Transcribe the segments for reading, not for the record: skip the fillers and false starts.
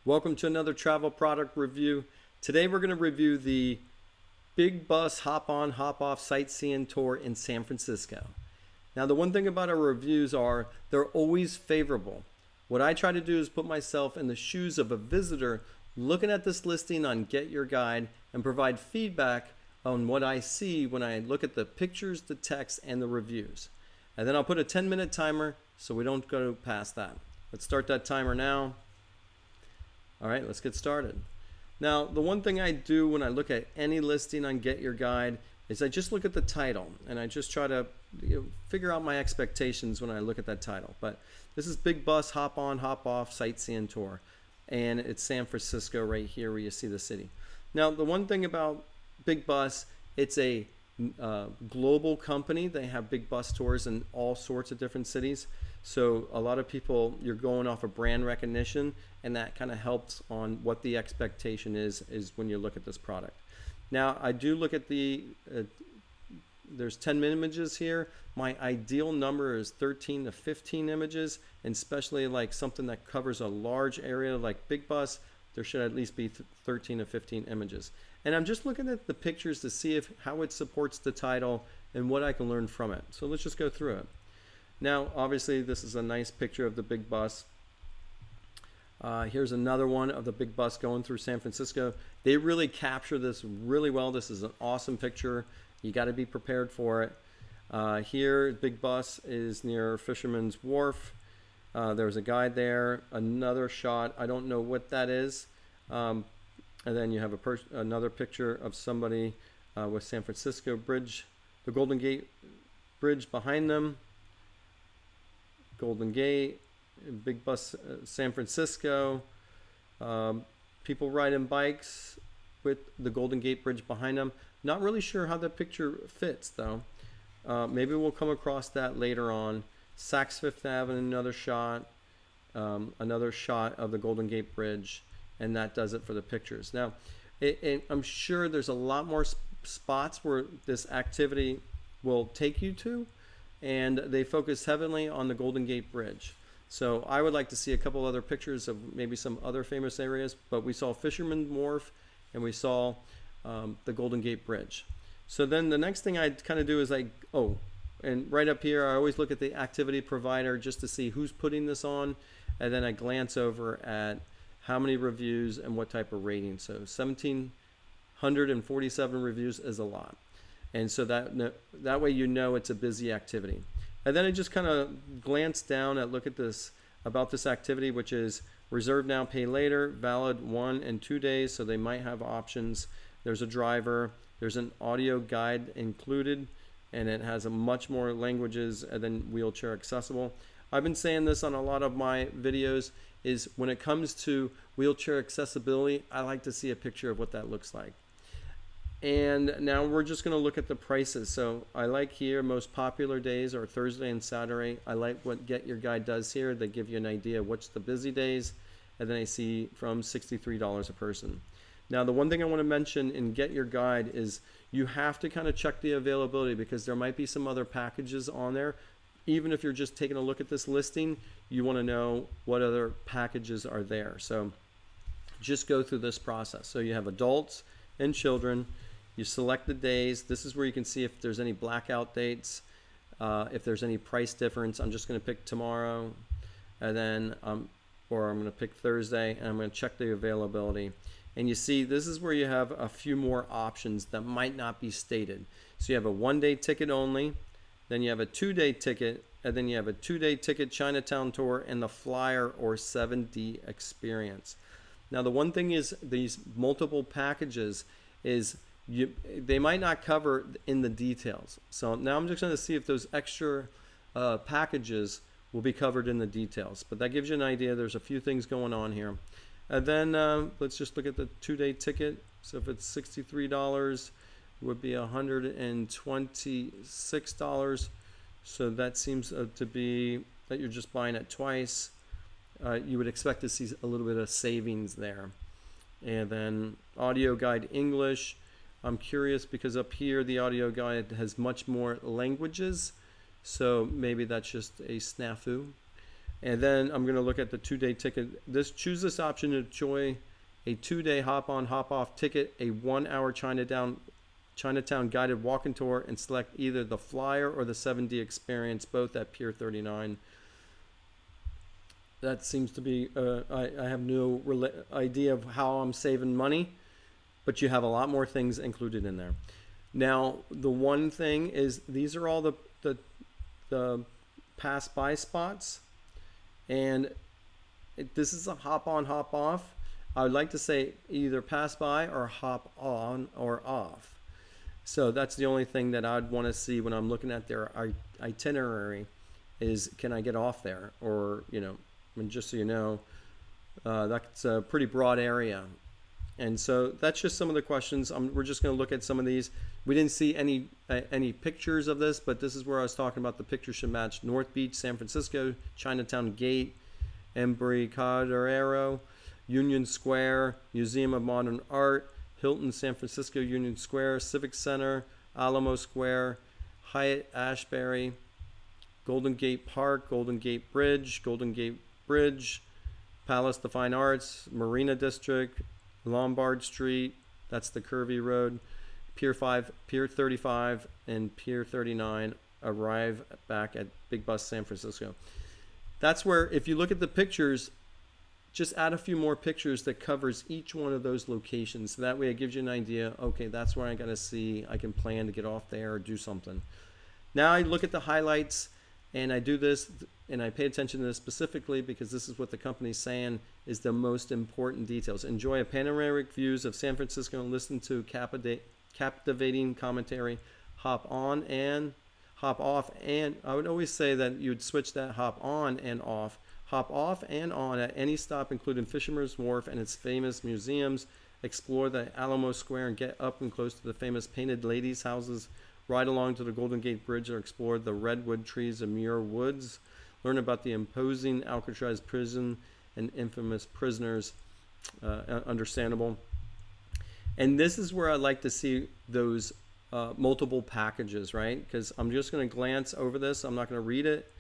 Welcome to another travel product review. Today we're going to review the Big Bus Hop On Hop Off Sightseeing Tour in San Francisco. Now the one thing about our reviews are they're always favorable. What I try to do is put myself in the shoes of a visitor looking at this listing on Get Your Guide and provide feedback on what I see when I look at the pictures, the text, and the reviews. And then I'll put a 10-minute timer so we don't go past that. Let's start that timer now. All right, let's get started. Now, the one thing I do when I look at any listing on Get Your Guide is I just look at the title and I just try to figure out my expectations when I look at that title. But this is Big Bus Hop On Hop Off Sightseeing Tour, and it's San Francisco right here where you see the city. Now, the one thing about Big Bus, it's a global company. They have big bus tours in all sorts of different cities. So a lot of people, you're going off of brand recognition, and that kind of helps on what the expectation is when you look at this product. Now, I do look at there's 10 images here. My ideal number is 13 to 15 images, and especially like something that covers a large area like Big Bus, there should at least be 13 to 15 images. And I'm just looking at the pictures to see how it supports the title and what I can learn from it. So let's just go through it. Now, obviously, this is a nice picture of the big bus. Here's another one of the big bus going through San Francisco. They really capture this really well. This is an awesome picture. You got to be prepared for it. Here, big bus is near Fisherman's Wharf. There's a guide there. Another shot. I don't know what that is. And then you have another picture of somebody with San Francisco Bridge, the Golden Gate Bridge behind them. Golden Gate, big bus, San Francisco. People riding bikes with the Golden Gate Bridge behind them. Not really sure how that picture fits though. Maybe we'll come across that later on. Saks Fifth Avenue, another shot of the Golden Gate Bridge, and that does it for the pictures. Now, I'm sure there's a lot more spots where this activity will take you to, and they focus heavily on the Golden Gate Bridge. So I would like to see a couple other pictures of maybe some other famous areas, but we saw Fisherman's Wharf and we saw the Golden Gate Bridge. So then the next thing I kind of do is and right up here, I always look at the activity provider just to see who's putting this on, and then I glance over at how many reviews and what type of rating. So 1,747 reviews is a lot. And so that way you know it's a busy activity. And then I just kind of glance down at look at this about this activity, which is reserve now, pay later, valid 1 and 2 days. So they might have options. There's a driver. There's an audio guide included, and it has a much more languages than wheelchair accessible. I've been saying this on a lot of my videos is when it comes to wheelchair accessibility, I like to see a picture of what that looks like. And now we're just going to look at the prices. So I like here most popular days are Thursday and Saturday. I like what Get Your Guide does here. They give you an idea of what's the busy days, and then I see from $63 a person. Now the one thing I want to mention in Get Your Guide is you have to kind of check the availability because there might be some other packages on there. Even if you're just taking a look at this listing, you want to know what other packages are there. So just go through this process. So you have adults and children. You select the days. This is where you can see if there's any blackout dates, if there's any price difference. I'm just going to pick tomorrow, and then or I'm going to pick Thursday, and I'm going to check the availability. And you see this is where you have a few more options that might not be stated. So you have a 1-day ticket only, then you have a 2-day ticket, and then you have a 2-day ticket Chinatown tour and the flyer or 7D experience. Now the one thing is these multiple packages is they might not cover in the details. So now I'm just going to see if those extra packages will be covered in the details. But that gives you an idea. There's a few things going on here. And then let's just look at the 2-day ticket. So if it's $63, it would be $126. So that seems to be that you're just buying it twice. You would expect to see a little bit of savings there. And then audio guide English. I'm curious because up here the audio guide has much more languages, so maybe that's just a snafu. And then I'm going to look at the 2-day ticket. Choose this option to enjoy a 2-day hop-on, hop-off ticket, a 1-hour Chinatown guided walking tour, and select either the flyer or the 7D experience, both at Pier 39. That seems to be, I have no idea of how I'm saving money, but you have a lot more things included in there. Now, the one thing is these are all the pass-by spots, and this is a hop-on, hop-off. I would like to say either pass-by or hop-on or off. So that's the only thing that I'd want to see when I'm looking at their itinerary is, can I get off there? Or, you know, and just so you know, that's a pretty broad area. And so that's just some of the questions. We're just going to look at some of these. We didn't see any pictures of this, but this is where I was talking about the picture should match North Beach, San Francisco, Chinatown Gate, Embarcadero, Union Square, Museum of Modern Art, Hilton San Francisco Union Square, Civic Center, Alamo Square, Hyatt Ashbury, Golden Gate Park, Golden Gate Bridge, Palace of the Fine Arts, Marina District, Lombard Street, that's the curvy road, Pier 35, and Pier 39 arrive back at Big Bus San Francisco. That's where, if you look at the pictures, just add a few more pictures that covers each one of those locations. So that way it gives you an idea, okay, that's where I got to see, I can plan to get off there or do something. Now I look at the highlights, and I do this, and I pay attention to this specifically because this is what the company's saying is the most important details. Enjoy a panoramic views of San Francisco and listen to captivating commentary. Hop on and hop off, and I would always say that you'd switch that hop on and off. Hop off and on at any stop, including Fisherman's Wharf and its famous museums. Explore the Alamo Square and get up and close to the famous painted ladies' houses. Ride along to the Golden Gate Bridge or explore the redwood trees of Muir Woods. Learn about the imposing Alcatraz prison and infamous prisoners. Understandable. And this is where I like to see those multiple packages, right? Because I'm just going to glance over this. I'm not going to read it.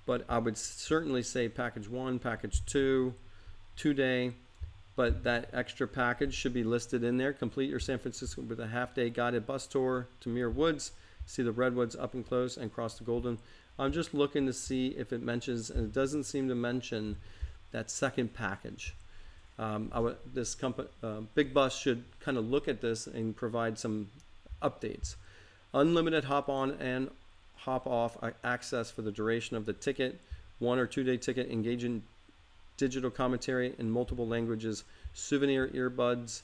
But I would certainly say package 1, package 2, 2-day. But that extra package should be listed in there. Complete your San Francisco with a half-day guided bus tour to Muir Woods. See the redwoods up and close and cross the Golden. I'm just looking to see if it mentions, and it doesn't seem to mention that second package. Big Bus should kind of look at this and provide some updates. Unlimited hop-on and hop-off access for the duration of the ticket. 1 or 2-day ticket, engaging digital commentary in multiple languages, souvenir earbuds,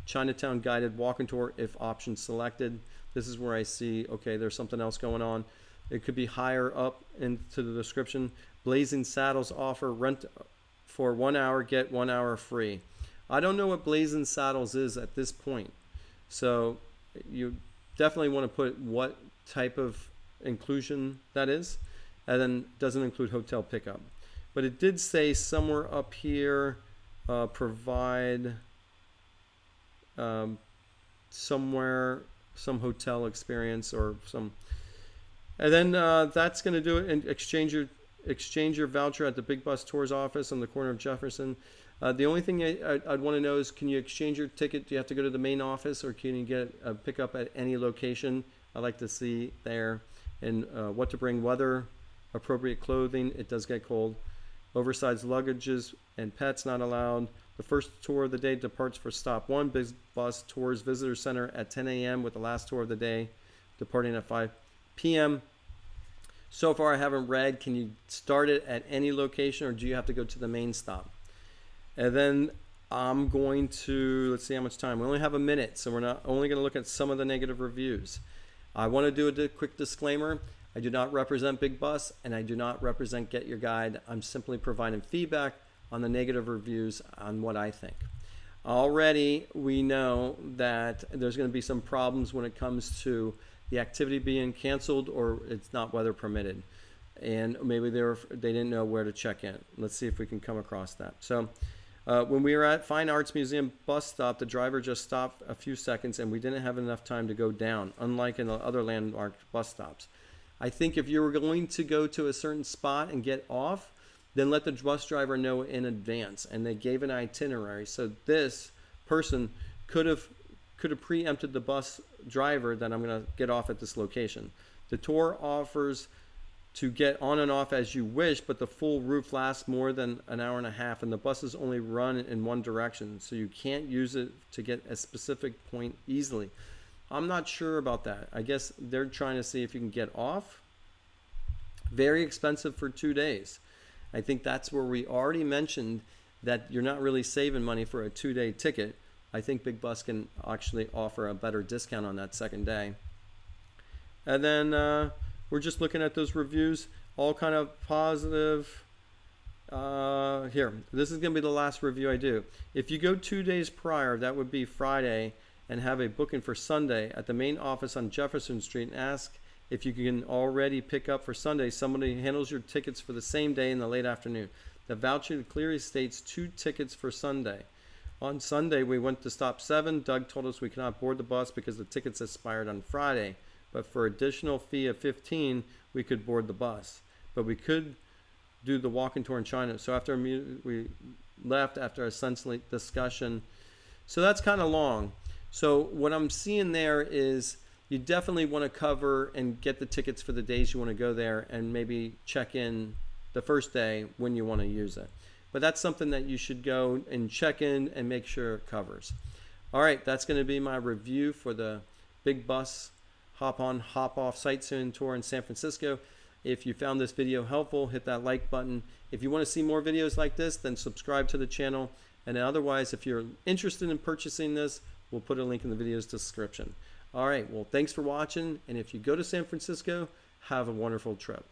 Chinatown guided walking tour if option selected. This is where I see, okay, there's something else going on. It could be higher up into the description. Blazing Saddles offer rent for 1 hour, get 1 hour free. I don't know what Blazing Saddles is at this point. So you definitely want to put what type of inclusion that is, and then doesn't include hotel pickup. But it did say somewhere up here, provide somewhere some hotel experience or some, and then that's going to do it. And exchange your voucher at the Big Bus Tours office on the corner of Jefferson. The only thing I'd want to know is, can you exchange your ticket? Do you have to go to the main office, or can you get a pickup at any location? I'd like to see there. And what to bring, weather, appropriate clothing. It does get cold. Oversized luggages and pets not allowed. The first tour of the day departs for stop 1. Big Bus Tours Visitor Center at 10 a.m. with the last tour of the day departing at 5 p.m. So far I haven't read, can you start it at any location or do you have to go to the main stop? And then I'm going to, let's see how much time. We only have a minute, so we're not only going to look at some of the negative reviews. I want to do a quick disclaimer. I do not represent Big Bus and I do not represent Get Your Guide. I'm simply providing feedback on the negative reviews on what I think. Already we know that there's going to be some problems when it comes to the activity being canceled or it's not weather permitted. And maybe they didn't know where to check in. Let's see if we can come across that. So when we were at Fine Arts Museum bus stop, the driver just stopped a few seconds and we didn't have enough time to go down, unlike in the other landmark bus stops. I think if you were going to go to a certain spot and get off, then let the bus driver know in advance. And they gave an itinerary. So this person could have preempted the bus driver that I'm going to get off at this location. The tour offers to get on and off as you wish, but the full route lasts more than an hour and a half, and the buses only run in one direction, so you can't use it to get a specific point easily. I'm not sure about that. I guess they're trying to see if you can get off. Very expensive for 2 days. I think that's where we already mentioned that you're not really saving money for a 2-day ticket. I think Big Bus can actually offer a better discount on that second day. And then we're just looking at those reviews, all kind of positive. Here, this is going to be the last review I do. If you go 2 days prior, that would be Friday, and have a booking for Sunday at the main office on Jefferson Street and ask if you can already pick up for Sunday, somebody handles your tickets for the same day in the late afternoon. The voucher clearly states 2 tickets for Sunday. On Sunday, we went to stop 7. Doug told us we cannot board the bus because the tickets expired on Friday. But for additional fee of $15, we could board the bus. But we could do the walking tour in China. So after we left after a senseless discussion. So that's kind of long. So what I'm seeing there is you definitely want to cover and get the tickets for the days you want to go there, and maybe check in the first day when you want to use it. But that's something that you should go and check in and make sure it covers. All right, that's going to be my review for the Big Bus Hop On, Hop Off Sightseeing Tour in San Francisco. If you found this video helpful, hit that like button. If you want to see more videos like this, then subscribe to the channel. And otherwise, if you're interested in purchasing this, we'll put a link in the video's description. All right, well, thanks for watching. And if you go to San Francisco, have a wonderful trip.